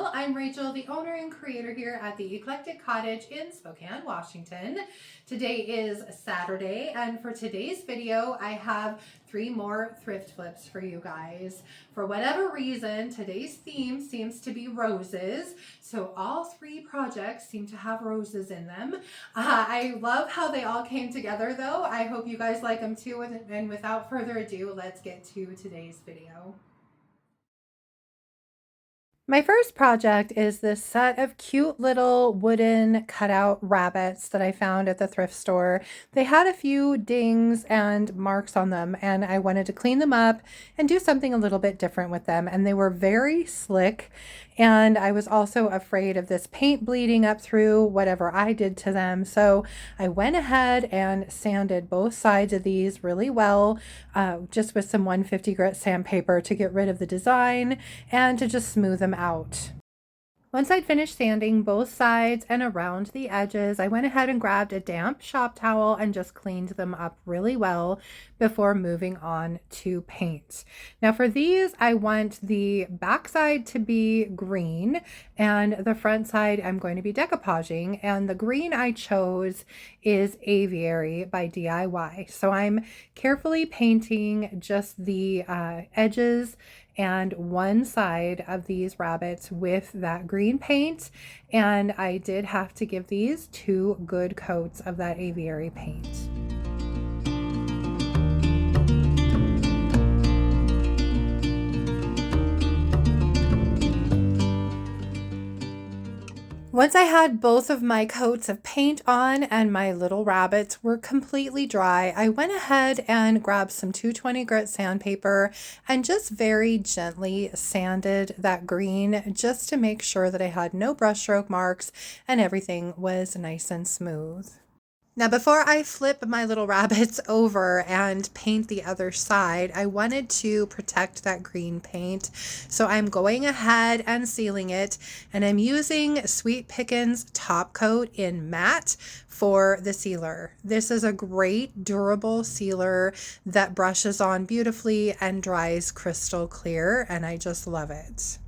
Farmgirl. I'm Rachel, the owner and creator here at the Eclectic Cottage in Spokane, Washington. Today is Saturday, and for today's video, I have 3 more thrift flips for you guys. For whatever reason, today's theme seems to be roses, so all 3 projects seem to have roses in them. I love how they all came together though. I hope you guys like them too, and without further ado, let's get to today's video. My first project is this set of cute little wooden cutout rabbits that I found at the thrift store. They had a few dings and marks on them, and I wanted to clean them up and do something a little bit different with them. And they were very slick, and I was also afraid of this paint bleeding up through whatever I did to them. So I went ahead and sanded both sides of these really well, just with some 150 grit sandpaper to get rid of the design and to just smooth them out. Once I'd finished sanding both sides and around the edges, I went ahead and grabbed a damp shop towel and just cleaned them up really well before moving on to paint. Now for these, I want the back side to be green and the front side I'm going to be decoupaging, and the green I chose is Aviary by DIY. So I'm carefully painting just the edges and one side of these rabbits with that green paint, and I did have to give these 2 good coats of that Aviary paint. Once I had both of my coats of paint on and my little rabbits were completely dry, I went ahead and grabbed some 220 grit sandpaper and just very gently sanded that green just to make sure that I had no brushstroke marks and everything was nice and smooth. Now, before I flip my little rabbits over and paint the other side, I wanted to protect that green paint. So I'm going ahead and sealing it, and I'm using Sweet Pickins top coat in matte for the sealer. This is a great durable sealer that brushes on beautifully and dries crystal clear, and I just love it.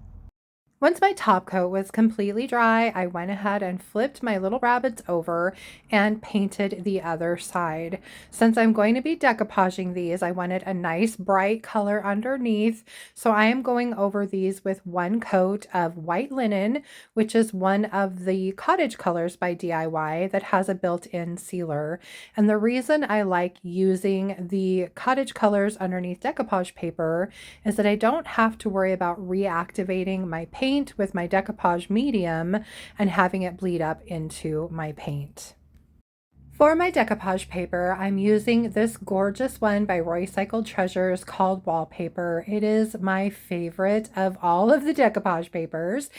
Once my top coat was completely dry, I went ahead and flipped my little rabbits over and painted the other side. Since I'm going to be decoupaging these, I wanted a nice bright color underneath, so I am going over these with 1 coat of white linen, which is one of the Cottage colors by DIY that has a built-in sealer. And the reason I like using the Cottage colors underneath decoupage paper is that I don't have to worry about reactivating my paint with my decoupage medium and having it bleed up into my paint. For my decoupage paper, I'm using this gorgeous one by Roycycled Treasures called Wallpaper. It is my favorite of all of the decoupage papers.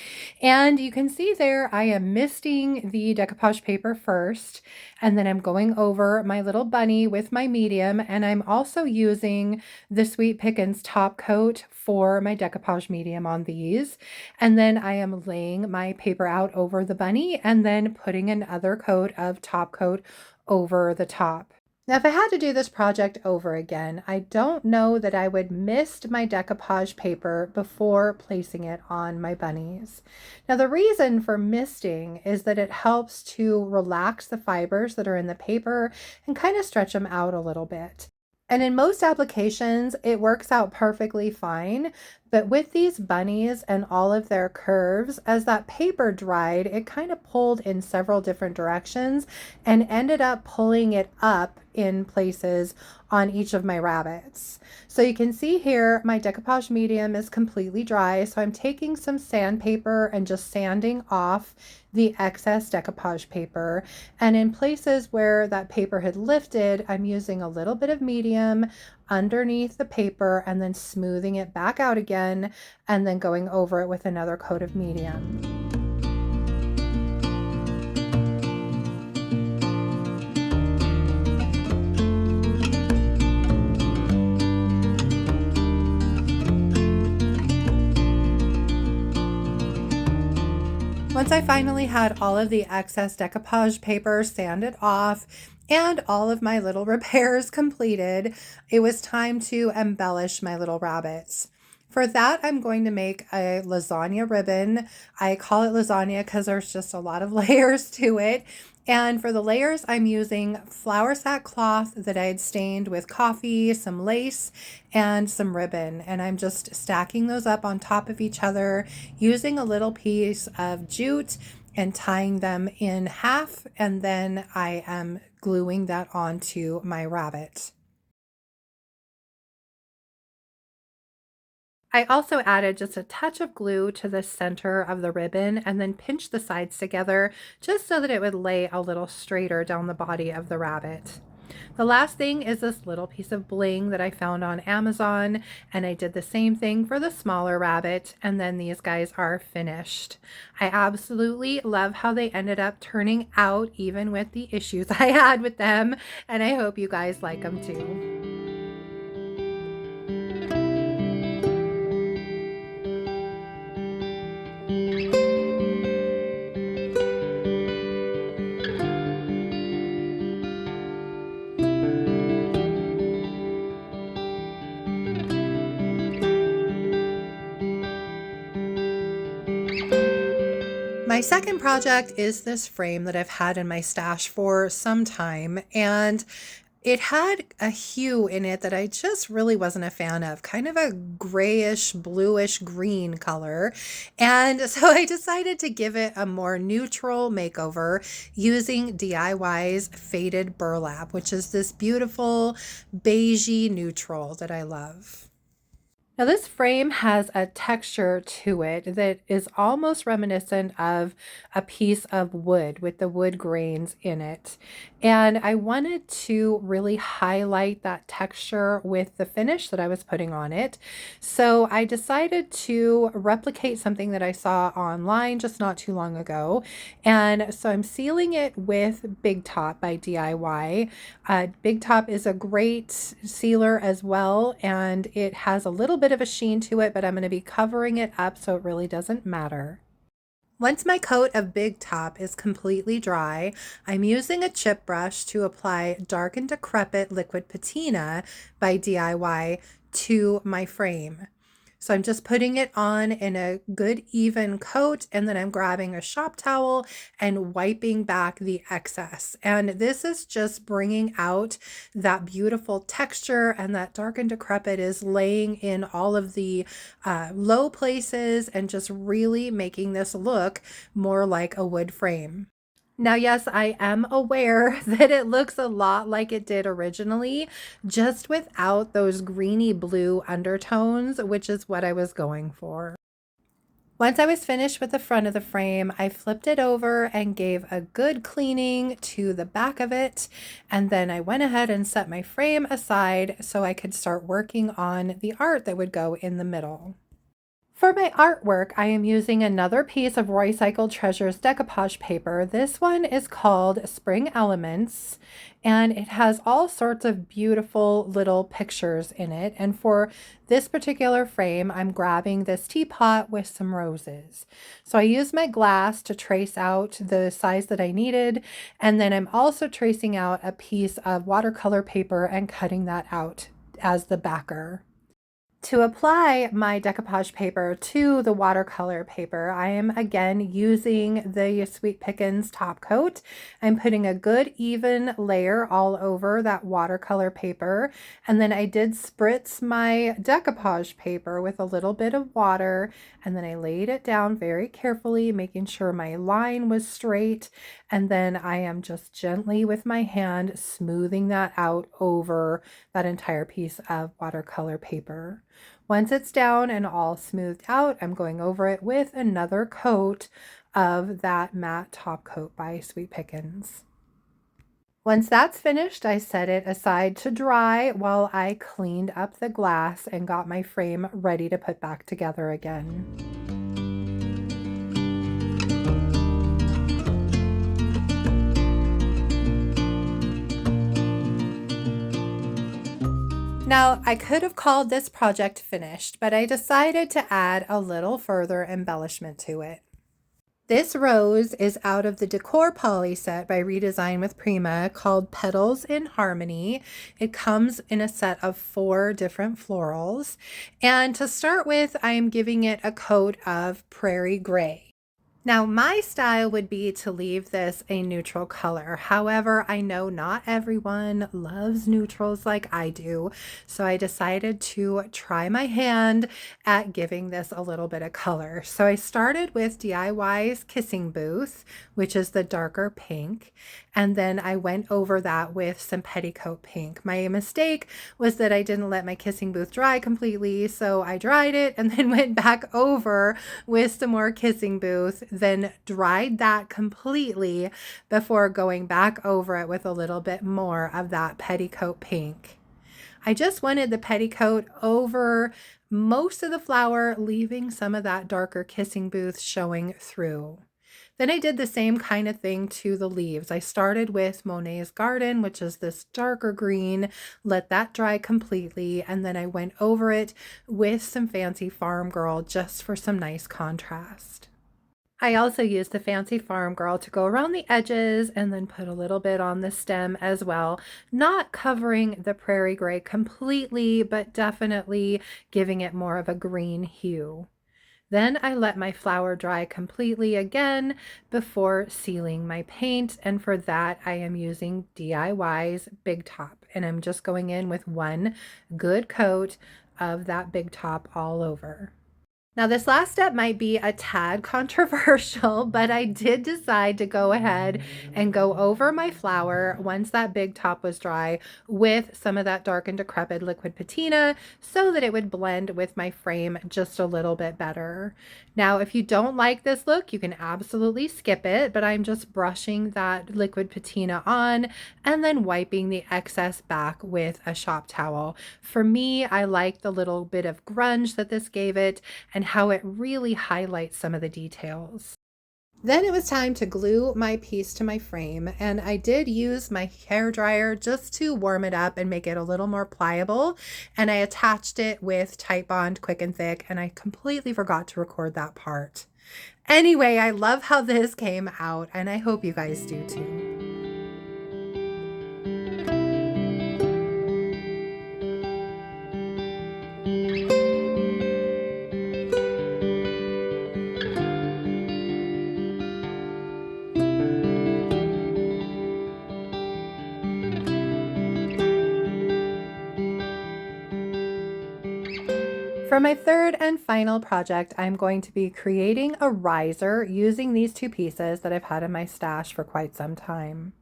And you can see there I am misting the decoupage paper first, and then I'm going over my little bunny with my medium, and I'm also using the Sweet Pickins top coat for my decoupage medium on these. And then I am laying my paper out over the bunny and then putting another coat of top coat over the top. Now, if I had to do this project over again, I don't know that I would mist my decoupage paper before placing it on my bunnies. Now, the reason for misting is that it helps to relax the fibers that are in the paper and kind of stretch them out a little bit. And in most applications, it works out perfectly fine. But with these bunnies and all of their curves, as that paper dried, it kind of pulled in several different directions and ended up pulling it up in places on each of my rabbits. So you can see here, my decoupage medium is completely dry. So I'm taking some sandpaper and just sanding off the excess decoupage paper. And in places where that paper had lifted, I'm using a little bit of medium underneath the paper and then smoothing it back out again and then going over it with another coat of medium. Once I finally had all of the excess decoupage paper sanded off and all of my little repairs completed, it was time to embellish my little rabbits. For that, I'm going to make a lasagna ribbon. I call it lasagna because there's just a lot of layers to it. And for the layers, I'm using flour sack cloth that I had stained with coffee, some lace, and some ribbon. And I'm just stacking those up on top of each other using a little piece of jute and tying them in half. And then I am gluing that onto my rabbit. I also added just a touch of glue to the center of the ribbon and then pinched the sides together just so that it would lay a little straighter down the body of the rabbit. The last thing is this little piece of bling that I found on Amazon, and I did the same thing for the smaller rabbit, and then these guys are finished. I absolutely love how they ended up turning out, even with the issues I had with them, and I hope you guys like them too. My second project is this frame that I've had in my stash for some time, and it had a hue in it that I just really wasn't a fan of, kind of a grayish, bluish green color. And so I decided to give it a more neutral makeover using DIY's Faded Burlap, which is this beautiful beigey neutral that I love. Now, this frame has a texture to it that is almost reminiscent of a piece of wood with the wood grains in it. And I wanted to really highlight that texture with the finish that I was putting on it. So I decided to replicate something that I saw online just not too long ago. And so I'm sealing it with Big Top by DIY. Big Top is a great sealer as well, and it has a little bit of a sheen to it, but I'm going to be covering it up so it really doesn't matter. Once my coat of Big Top is completely dry, I'm using a chip brush to apply Dark and Decrepit Liquid Patina by DIY to my frame. So I'm just putting it on in a good even coat, and then I'm grabbing a shop towel and wiping back the excess. And this is just bringing out that beautiful texture, and that Dark and Decrepit is laying in all of the low places and just really making this look more like a wood frame. Now, yes, I am aware that it looks a lot like it did originally, just without those greeny blue undertones, which is what I was going for. Once I was finished with the front of the frame, I flipped it over and gave a good cleaning to the back of it. And then I went ahead and set my frame aside so I could start working on the art that would go in the middle. For my artwork, I am using another piece of Roycycled Treasures decoupage paper. This one is called Spring Elements, and it has all sorts of beautiful little pictures in it. And for this particular frame, I'm grabbing this teapot with some roses. So I used my glass to trace out the size that I needed, and then I'm also tracing out a piece of watercolor paper and cutting that out as the backer. To apply my decoupage paper to the watercolor paper, I am again using the Sweet Pickins top coat. I'm putting a good even layer all over that watercolor paper, and then I did spritz my decoupage paper with a little bit of water, and then I laid it down very carefully, making sure my line was straight, and then I am just gently with my hand smoothing that out over that entire piece of watercolor paper. Once it's down and all smoothed out, I'm going over it with another coat of that matte top coat by Sweet Pickins. Once that's finished, I set it aside to dry while I cleaned up the glass and got my frame ready to put back together again. Now, I could have called this project finished, but I decided to add a little further embellishment to it. This rose is out of the Decor poly set by Redesign with Prima called Petals in Harmony. It comes in a set of 4 different florals. And to start with, I am giving it a coat of Prairie Gray. Now, my style would be to leave this a neutral color. However, I know not everyone loves neutrals like I do, so I decided to try my hand at giving this a little bit of color. So I started with DIY's Kissing Booth, which is the darker pink, and then I went over that with some Petticoat pink. My mistake was that I didn't let my Kissing Booth dry completely, so I dried it and then went back over with some more Kissing Booth, then dried that completely before going back over it with a little bit more of that Petticoat pink. I just wanted the petticoat over most of the flower, leaving some of that darker Kissing Booth showing through. Then I did the same kind of thing to the leaves. I started with Monet's Garden, which is this darker green, let that dry completely, and then I went over it with some fancy Farmgirl just for some nice contrast. I also used the fancy Farmgirl to go around the edges and then put a little bit on the stem as well, not covering the Prairie Gray completely, but definitely giving it more of a green hue. Then I let my flower dry completely again before sealing my paint, and for that I am using DIY's Big Top, and I'm just going in with one good coat of that Big Top all over. Now, this last step might be a tad controversial, but I did decide to go ahead and go over my flower once that Big Top was dry with some of that dark and decrepit liquid patina so that it would blend with my frame just a little bit better. Now, if you don't like this look, you can absolutely skip it, but I'm just brushing that liquid patina on and then wiping the excess back with a shop towel. For me, I like the little bit of grunge that this gave it and how it really highlights some of the details. Then it was time to glue my piece to my frame, and I did use my hair dryer just to warm it up and make it a little more pliable, and I attached it with Titebond Quick and Thick, and I completely forgot to record that part. Anyway, I love how this came out, and I hope you guys do too. For my third and final project, I'm going to be creating a riser using these 2 pieces that I've had in my stash for quite some time.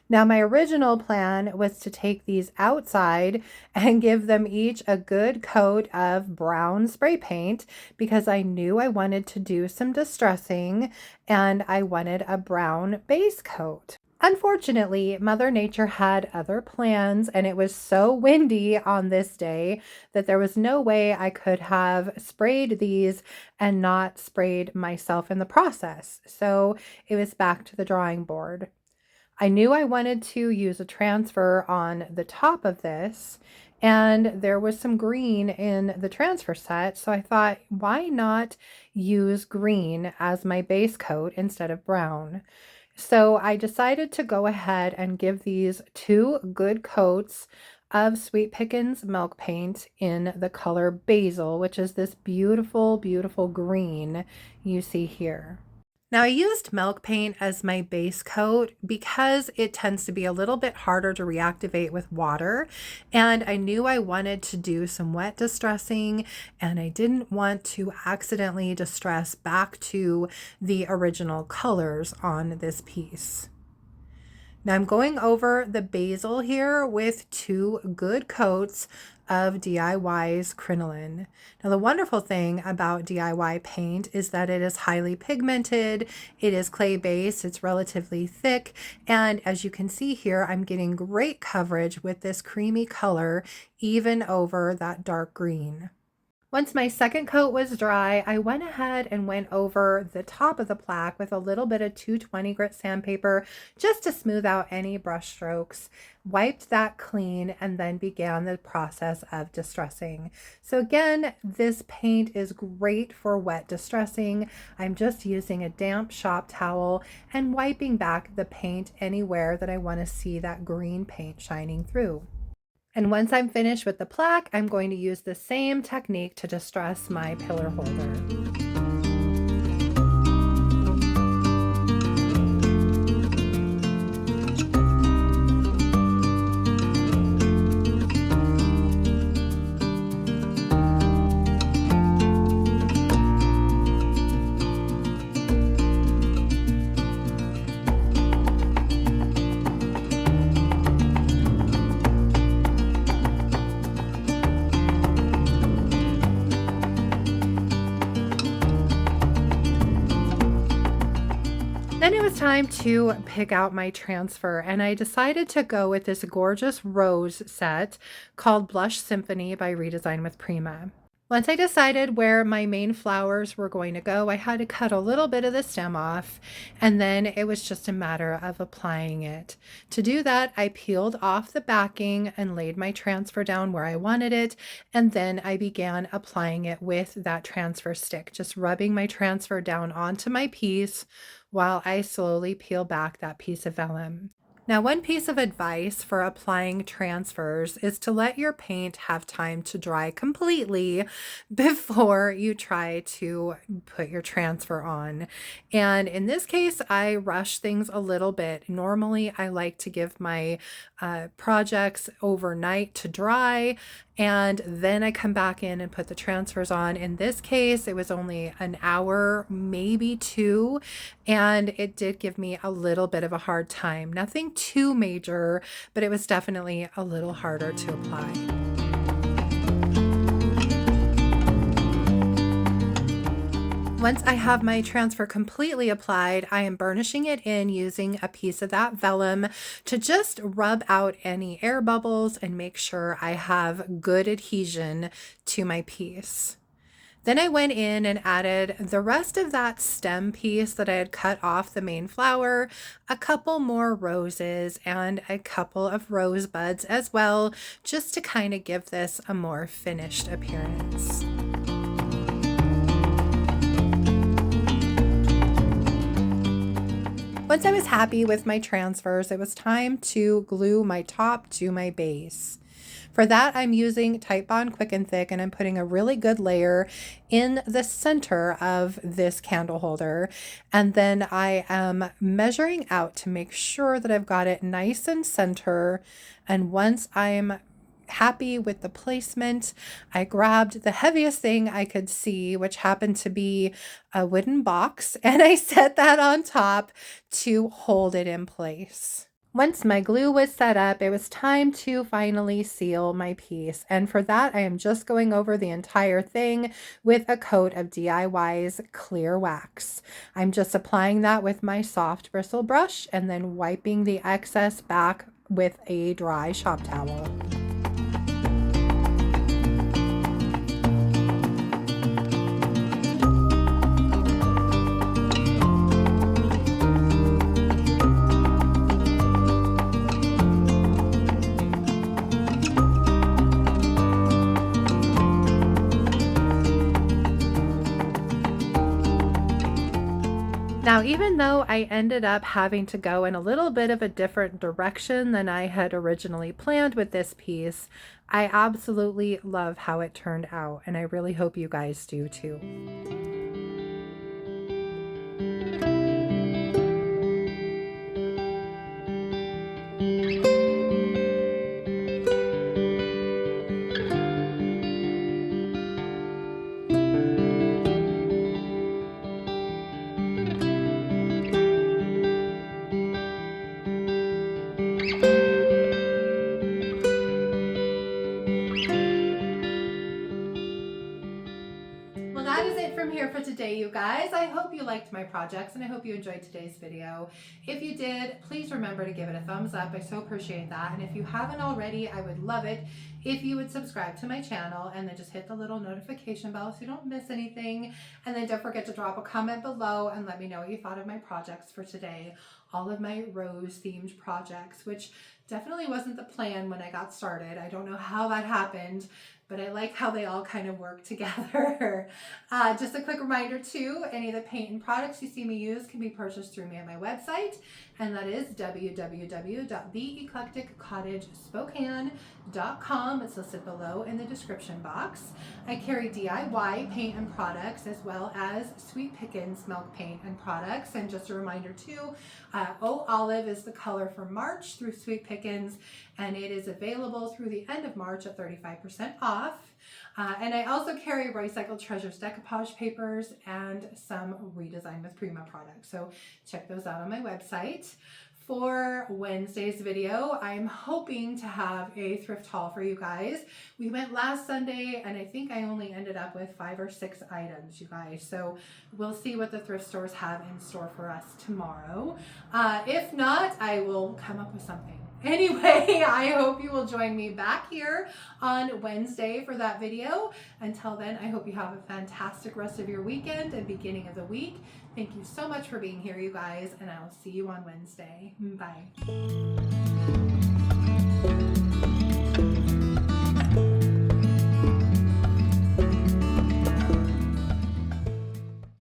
Now, my original plan was to take these outside and give them each a good coat of brown spray paint because I knew I wanted to do some distressing and I wanted a brown base coat. Unfortunately, Mother Nature had other plans, and it was so windy on this day that there was no way I could have sprayed these and not sprayed myself in the process. So it was back to the drawing board. I knew I wanted to use a transfer on the top of this, and there was some green in the transfer set, so I thought, why not use green as my base coat instead of brown? So I decided to go ahead and give these 2 good coats of Sweet Pickins milk paint in the color Basil, which is this beautiful, beautiful green you see here. Now, I used milk paint as my base coat because it tends to be a little bit harder to reactivate with water, and I knew I wanted to do some wet distressing, and I didn't want to accidentally distress back to the original colors on this piece. Now I'm going over the basil here with 2 good coats of DIY's Crinoline. Now the wonderful thing about DIY paint is that it is highly pigmented, it is clay based, it's relatively thick, and as you can see here, I'm getting great coverage with this creamy color even over that dark green. Once my second coat was dry, I went ahead and went over the top of the plaque with a little bit of 220 grit sandpaper just to smooth out any brush strokes, wiped that clean, and then began the process of distressing. So again, this paint is great for wet distressing. I'm just using a damp shop towel and wiping back the paint anywhere that I want to see that green paint shining through. And once I'm finished with the plaque, I'm going to use the same technique to distress my pillar holder. Then it was time to pick out my transfer, and I decided to go with this gorgeous rose set called Blush Symphony by Redesign with Prima. Once I decided where my main flowers were going to go, I had to cut a little bit of the stem off, and then it was just a matter of applying it. To do that, I peeled off the backing and laid my transfer down where I wanted it, and then I began applying it with that transfer stick, just rubbing my transfer down onto my piece while I slowly peel back that piece of vellum. Now, one piece of advice for applying transfers is to let your paint have time to dry completely before you try to put your transfer on. And in this case, I rush things a little bit. Normally, I like to give my projects overnight to dry, and then I come back in and put the transfers on. In this case, it was only an hour, maybe two, and it did give me a little bit of a hard time. Nothing too major, but it was definitely a little harder to apply. Once I have my transfer completely applied, I am burnishing it in using a piece of that vellum to just rub out any air bubbles and make sure I have good adhesion to my piece. Then I went in and added the rest of that stem piece that I had cut off the main flower, a couple more roses, and a couple of rosebuds as well, just to kind of give this a more finished appearance. Once I was happy with my transfers, it was time to glue my top to my base. For that, I'm using Titebond Quick and Thick, and I'm putting a really good layer in the center of this candle holder. And then I am measuring out to make sure that I've got it nice and center. And once I'm happy with the placement, I grabbed the heaviest thing I could see, which happened to be a wooden box, and I set that on top to hold it in place. Once my glue was set up, it was time to finally seal my piece. And for that, I am just going over the entire thing with a coat of DIY's clear wax. I'm just applying that with my soft bristle brush and then wiping the excess back with a dry shop towel. Now, even though I ended up having to go in a little bit of a different direction than I had originally planned with this piece, I absolutely love how it turned out, and I really hope you guys do too. Wednesday, you guys. I hope you liked my projects and I hope you enjoyed today's video. If you did, please remember to give it a thumbs up. I so appreciate that. And if you haven't already, I would love it if you would subscribe to my channel and then just hit the little notification bell so you don't miss anything. And then don't forget to drop a comment below and let me know what you thought of my projects for today. All of my rose themed projects, which definitely wasn't the plan when I got started. I don't know how that happened, but I like how they all kind of work together. Just a quick reminder too, any of the paint and products you see me use can be purchased through me at my website, and that is www.theeclecticcottagespokane.com. It's listed below in the description box. I carry DIY paint and products as well as Sweet Pickins milk paint and products. And just a reminder too, Olive is the color for March through Sweet Pickins, and it is available through the end of March at 35% off. And I also carry Roycycled Treasures decoupage papers and some Redesign with Prima products. So check those out on my website. For Wednesday's video, I'm hoping to have a thrift haul for you guys. We went last Sunday and I think I only ended up with 5 or 6 items, you guys. So we'll see what the thrift stores have in store for us tomorrow. If not, I will come up with something. Anyway, I hope you will join me back here on Wednesday for that video. Until then, I hope you have a fantastic rest of your weekend and beginning of the week. Thank you so much for being here, you guys, and I will see you on Wednesday. Bye.